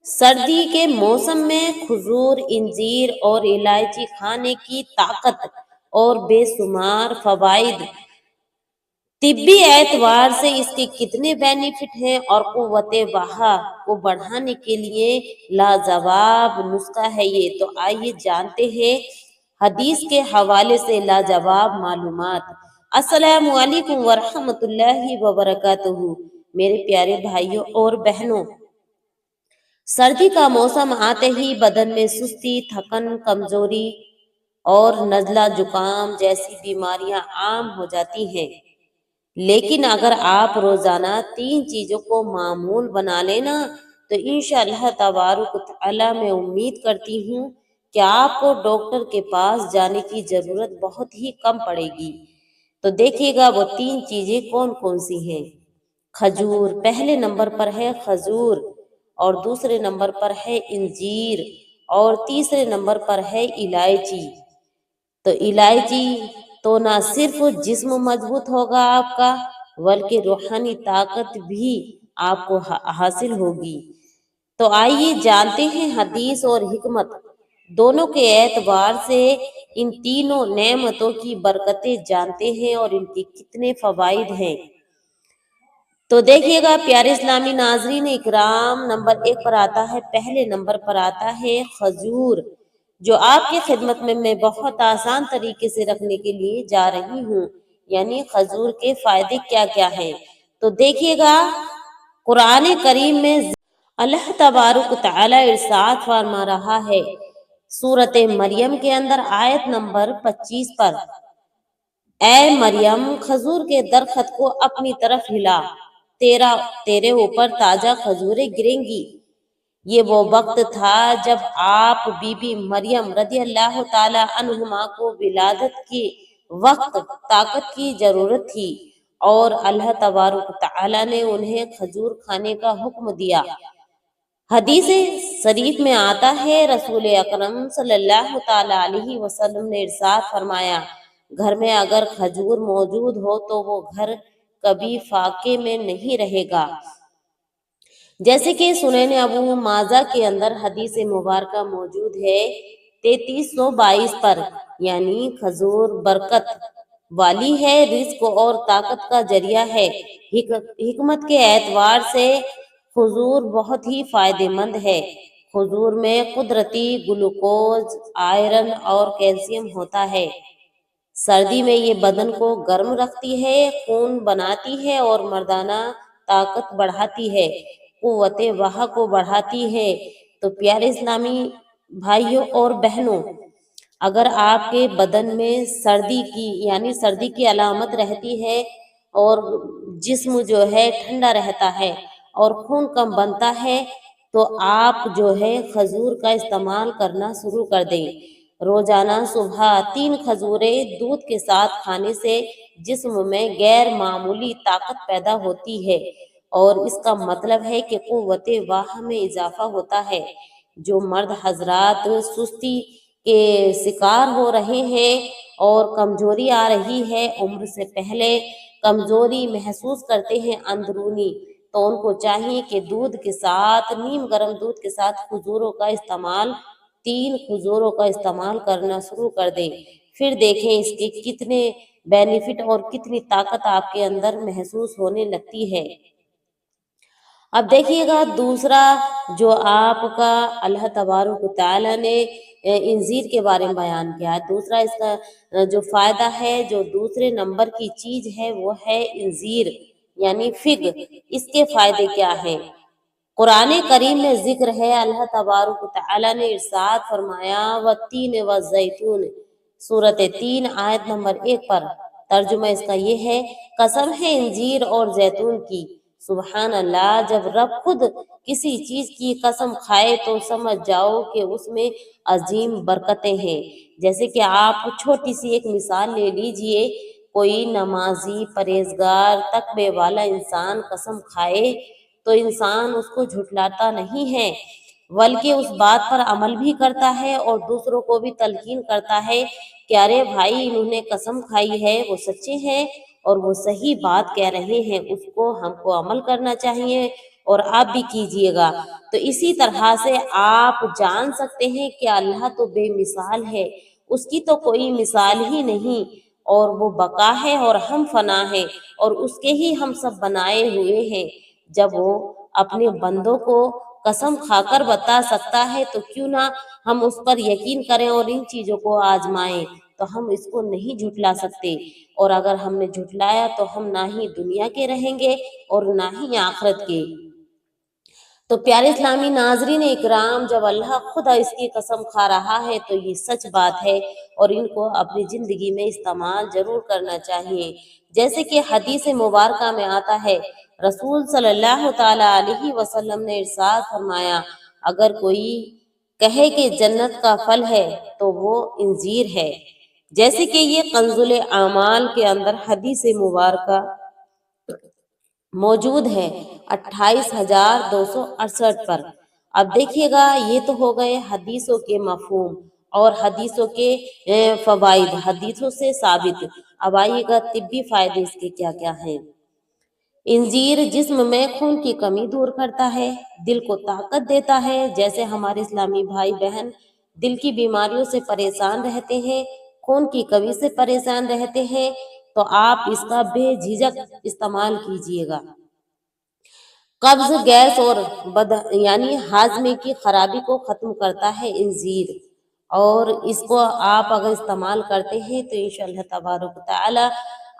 سردی کے موسم میں کھجور، انجیر اور الائچی کھانے کی طاقت اور بے شمار فوائد، طبی اعتبار سے اس کے کتنے بینیفٹ ہیں اور قوت بہا کو بڑھانے کے لیے لاجواب نسخہ ہے یہ، تو آئیے جانتے ہیں حدیث کے حوالے سے لاجواب معلومات۔ السلام علیکم ورحمۃ اللہ وبرکاتہ، میرے پیارے بھائیوں اور بہنوں۔ سردی کا موسم آتے ہی بدن میں سستی، تھکن، کمزوری اور نزلہ زکام جیسی بیماریاں عام ہو جاتی ہیں، لیکن اگر آپ روزانہ 3 چیزوں کو معمول بنا لینا تو انشاءاللہ تبارک و تعالی میں امید کرتی ہوں کہ آپ کو ڈاکٹر کے پاس جانے کی ضرورت بہت ہی کم پڑے گی۔ تو دیکھیے گا وہ 3 چیزیں کون کون سی ہیں۔ کھجور، پہلے نمبر پر ہے کھجور، اور دوسرے نمبر پر ہے انجیر، اور تیسرے نمبر پر ہے الائچی۔ تو الائچی تو نہ صرف جسم مضبوط ہوگا آپ کا، بلکہ روحانی طاقت بھی آپ کو حاصل ہوگی۔ تو آئیے جانتے ہیں حدیث اور حکمت دونوں کے اعتبار سے ان تینوں نعمتوں کی برکتیں جانتے ہیں اور ان کے کتنے فوائد ہیں۔ تو دیکھیے گا پیارے اسلامی ناظرین اکرام، نمبر 1 پر آتا ہے، پہلے نمبر پر آتا ہے کھجور، جو آپ کی خدمت میں میں بہت آسان طریقے سے رکھنے کے لیے جا رہی ہوں، یعنی کھجور کے فائدے کیا کیا ہیں۔ تو دیکھیے گا قرآن کریم میں اللہ تبارک تعالی ارشاد فرما رہا ہے سورۃ مریم کے اندر آیت نمبر 25 پر، اے مریم کھجور کے درخت کو اپنی طرف ہلا، تیرے اوپر تازہ کھجوریں گریں گی۔ یہ وہ وقت تھا جب آپ بی بی مریم رضی اللہ تعالی عنہما کو ولادت کے وقت طاقت کی ضرورت تھی اور اللہ تبارک تعالی نے انہیں کھجور کھانے کا حکم دیا۔ حدیث شریف میں آتا ہے رسول اکرم صلی اللہ تعالی علیہ وسلم نے ارشاد فرمایا، گھر میں اگر کھجور موجود ہو تو وہ گھر کبھی فاقے میں نہیں رہے گا۔ جیسے کہ سنن ابو ماجہ کے اندر حدیث مبارکہ موجود ہے 3322 پر، یعنی کھجور برکت والی ہے، رزق اور طاقت کا ذریعہ ہے۔ حکمت کے اعتبار سے کھجور بہت ہی فائدہ مند ہے۔ کھجور میں قدرتی گلوکوز، آئرن اور کیلشیم ہوتا ہے۔ سردی میں یہ بدن کو گرم رکھتی ہے، خون بناتی ہے اور مردانہ طاقت بڑھاتی ہے، قوت بہا کو بڑھاتی ہے۔ تو پیارے اسلامی بھائیوں اور بہنوں، اگر آپ کے بدن میں سردی کی علامت رہتی ہے اور جسم جو ہے ٹھنڈا رہتا ہے اور خون کم بنتا ہے تو آپ جو ہے کھجور کا استعمال کرنا شروع کر دیں۔ روزانہ صبح 3 کھجوریں دودھ کے ساتھ کھانے سے جسم میں غیر معمولی طاقت پیدا ہوتی ہے اور اس کا مطلب ہے کہ قوت واہ میں اضافہ ہوتا ہے۔ جو مرد حضرات سستی کے شکار ہو رہے ہیں اور کمزوری آ رہی ہے، عمر سے پہلے کمزوری محسوس کرتے ہیں اندرونی، تو ان کو چاہیے کہ دودھ کے ساتھ، نیم گرم دودھ کے ساتھ کھجوروں کا استعمال 3 کھجوروں کا استعمال کرنا شروع کر دیں۔ پھر دیکھیں اس کے کتنے بینیفٹ اور کتنی طاقت آپ کے اندر محسوس ہونے لگتی ہے۔ اب دیکھیے گا دوسرا جو آپ کا اللہ تبارک و تعالی نے انجیر کے بارے میں بیان کیا ہے، دوسرا اس کا جو فائدہ ہے، جو دوسرے نمبر کی چیز ہے وہ ہے انجیر یعنی فگ۔ اس کے فائدے کیا ہیں؟ قرآن کریم میں ذکر ہے، اللہ تبارک و تعالی نے ارشاد فرمایا والتین والزیتون، سورۃ 3 آیت نمبر 1 پر، ترجمہ اس کا یہ ہے، قسم ہے انجیر اور زیتون کی۔ سبحان اللہ، جب رب خود کسی چیز کی قسم کھائے تو سمجھ جاؤ کہ اس میں عظیم برکتیں ہیں۔ جیسے کہ آپ چھوٹی سی ایک مثال لے لیجئے، کوئی نمازی، پرہیزگار، تقوی والا انسان قسم کھائے تو انسان اس کو جھٹلاتا نہیں ہے، بلکہ اس بات پر عمل بھی کرتا ہے اور دوسروں کو بھی تلقین کرتا ہے کہ ارے بھائی انہوں نے قسم کھائی ہے، وہ سچے ہیں اور وہ صحیح بات کہہ رہے ہیں، اس کو ہم کو عمل کرنا چاہیے اور آپ بھی کیجیے گا۔ تو اسی طرح سے آپ جان سکتے ہیں کہ اللہ تو بے مثال ہے، اس کی تو کوئی مثال ہی نہیں، اور وہ بقا ہے اور ہم فنا ہیں، اور اس کے ہی ہم سب بنائے ہوئے ہیں۔ جب وہ اپنے بندوں کو قسم کھا کر بتا سکتا ہے تو کیوں نہ ہم اس پر یقین کریں اور ان چیزوں کو آزمائیں۔ تو ہم اس کو نہیں جھٹلا سکتے، اور اگر ہم نے جھٹلایا تو ہم نہ ہی دنیا کے رہیں گے اور نہ ہی آخرت کے۔ تو پیارے اسلامی ناظرین اکرام، جب اللہ خود اس کی قسم کھا رہا ہے تو یہ سچ بات ہے، اور ان کو اپنی زندگی میں استعمال ضرور کرنا چاہیے۔ جیسے کہ حدیث مبارکہ میں آتا ہے، رسول صلی اللہ تعالی علیہ وسلم نے ارشاد فرمایا، اگر کوئی کہے کہ جنت کا پھل ہے تو وہ انجیر ہے۔ جیسے کہ یہ کنز الاعمال کے اندر حدیث مبارکہ موجود ہے 28,268 پر۔ اب دیکھیے گا، یہ تو ہو گئے حدیثوں کے مفہوم اور حدیثوں کے فوائد، حدیثوں سے ثابت۔ اب آئیے گا طبی فائدے اس کے کیا کیا ہیں۔ انجیر جسم میں خون کی کمی دور کرتا ہے، دل کو طاقت دیتا ہے۔ جیسے ہمارے اسلامی بھائی بہن دل کی بیماریوں سے پریشان رہتے ہیں، خون کی کمی سے پریشان رہتے ہیں، تو آپ اس کا بے جھجک استعمال کیجیے گا۔ قبض، گیس اور یعنی ہاضمے کی خرابی کو ختم کرتا ہے انجیر، اور اس کو آپ اگر استعمال کرتے ہیں تو انشاءاللہ تبارک و تعالی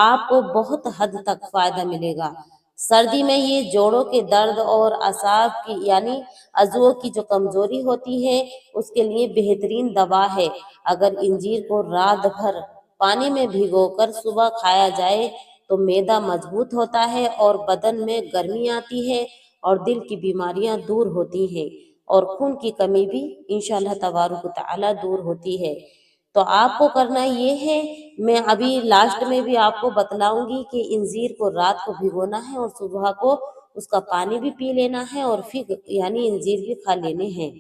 آپ کو بہت حد تک فائدہ ملے گا۔ سردی میں یہ جوڑوں کے درد اور اعصاب کی یعنی عضووں کی جو کمزوری ہوتی ہے اس کے لیے بہترین دوا ہے۔ اگر انجیر کو رات بھر پانی میں بھگو کر صبح کھایا جائے تو معدہ مضبوط ہوتا ہے اور بدن میں گرمی آتی ہے اور دل کی بیماریاں دور ہوتی ہیں، اور خون کی کمی بھی انشاءاللہ تبارک و تعالی دور ہوتی ہے۔ تو آپ کو کرنا یہ ہے، میں ابھی لاسٹ میں بھی آپ کو بتلاؤں گی کہ انجیر کو رات کو بھگونا ہے اور صبح کو اس کا پانی بھی پی لینا ہے، اور پھر یعنی انجیر بھی کھا لینے ہیں۔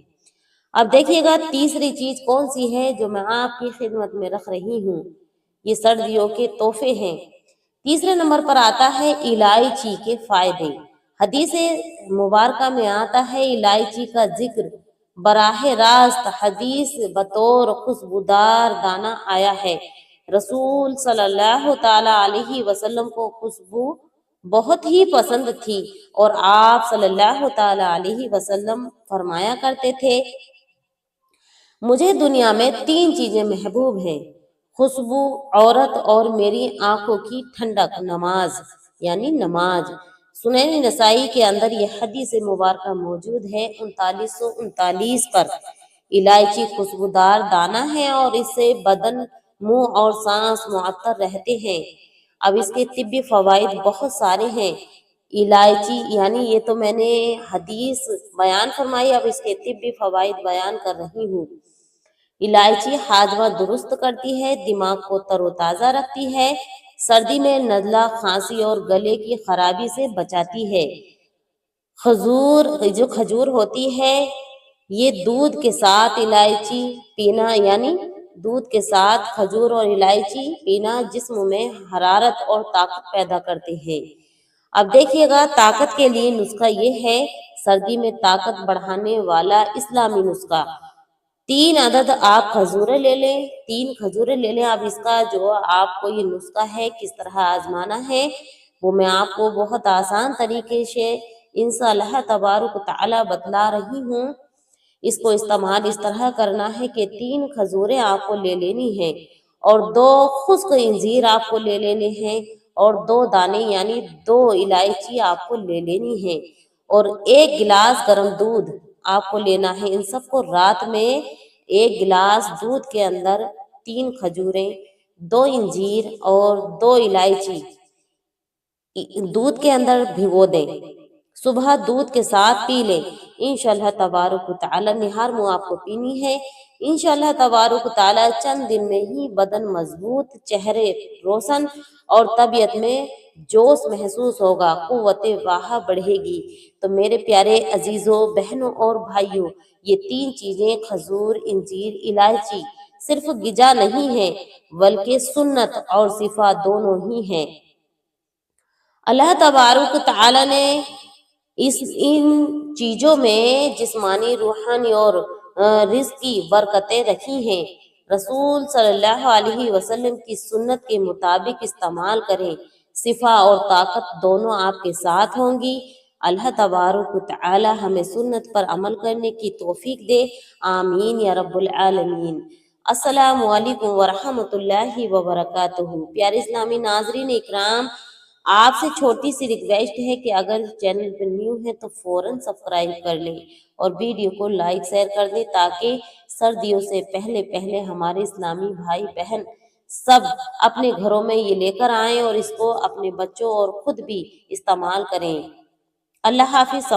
اب دیکھیے گا تیسری چیز کون سی ہے جو میں آپ کی خدمت میں رکھ رہی ہوں، یہ سردیوں کے تحفے ہیں۔ تیسرے نمبر پر آتا ہے الائچی کے فائدے۔ حدیث مبارکہ میں آتا ہے الائچی کا ذکر براہ راست حدیث بطور خوشبودار دانہ آیا ہے۔ رسول صلی اللہ تعالی علیہ وسلم کو خوشبو بہت ہی پسند تھی، اور آپ صلی اللہ تعالی علیہ وسلم فرمایا کرتے تھے، مجھے دنیا میں 3 چیزیں محبوب ہیں، خوشبو، عورت اور میری آنکھوں کی ٹھنڈک، نماز یعنی نماز۔ سنن نسائی کے اندر یہ حدیث مبارکہ موجود ہے 3939 پر۔ الائچی خوشبودار دانہ ہے اور اس سے بدن، منہ اور سانس معطر رہتے ہیں۔ اب اس کے طبی فوائد بہت سارے ہیں۔ الائچی یعنی یہ تو میں نے حدیث بیان فرمائی، اب اس کے طبی فوائد بیان کر رہی ہوں۔ الائچی ہاضمہ درست کرتی ہے، دماغ کو تر و تازہ رکھتی ہے، سردی میں نزلہ، کھانسی اور گلے کی خرابی سے بچاتی ہے۔ کھجور ہوتی ہے، یہ دودھ کے ساتھ الائچی پینا یعنی دودھ کے ساتھ کھجور اور الائچی پینا جسم میں حرارت اور طاقت پیدا کرتے ہیں۔ اب دیکھیے گا طاقت کے لیے نسخہ یہ ہے، سردی میں طاقت بڑھانے والا اسلامی نسخہ۔ 3 عدد آپ کھجوریں لے لیں، 3 کھجوریں لے لیں۔ اب اس کا جو آپ کو یہ نسخہ ہے کس طرح آزمانا ہے وہ میں آپ کو بہت آسان طریقے سے انشاءاللہ تبارک و تعالی بتلا رہی ہوں۔ اس کو استعمال اس طرح کرنا ہے کہ 3 کھجوریں آپ کو لے لینی ہیں، اور 2 خشک انجیر آپ کو لے لینے ہیں، اور 2 دانے یعنی 2 الائچی آپ کو لے لینی ہے، اور 1 گلاس گرم دودھ آپ کو لینا ہے۔ ان سب کو رات میں 1 گلاس دودھ کے اندر 3 کھجوریں، 2 انجیر اور 2 الائچی دودھ کے اندر بھگو دیں، صبح دودھ کے ساتھ پی لیں۔ انشاءاللہ تبارک و تعالی نہار منہ آپ کو پینی ہے۔ انشاءاللہ تبارک و تعالی چند دن میں ہی بدن مضبوط، چہرے روشن اور طبیعت میں جوش محسوس ہوگا، قوت واہ بڑھے گی۔ تو میرے پیارے عزیزوں، بہنوں اور بھائیوں، یہ 3 چیزیں کھجور، انجیر، الائچی صرف غذا نہیں ہیں بلکہ سنت اور شفا دونوں ہی ہیں۔ اللہ تبارک تعالی نے ان چیزوں میں جسمانی، روحانی اور رزق کی برکتیں رکھی ہیں۔ رسول صلی اللہ علیہ وسلم کی سنت کے مطابق استعمال کریں، شفا اور طاقت دونوں آپ کے ساتھ ہوں گی۔ اللہ تبارک و تعالی ہمیں سنت پر عمل کرنے کی توفیق دے، آمین یا رب العالمین۔ السلام علیکم ورحمۃ اللہ وبرکاتہ۔ پیارے اسلامی ناظرین اکرام، آپ سے چھوٹی سی ریکویسٹ ہے کہ اگر چینل پہ نیو ہے تو فوراً سبسکرائب کر لیں اور ویڈیو کو لائک شیئر کر دیں، تاکہ سردیوں سے پہلے ہمارے اسلامی بھائی بہن سب اپنے گھروں میں یہ لے کر آئیں اور اس کو اپنے بچوں اور خود بھی استعمال کریں۔ اللہ حافظ۔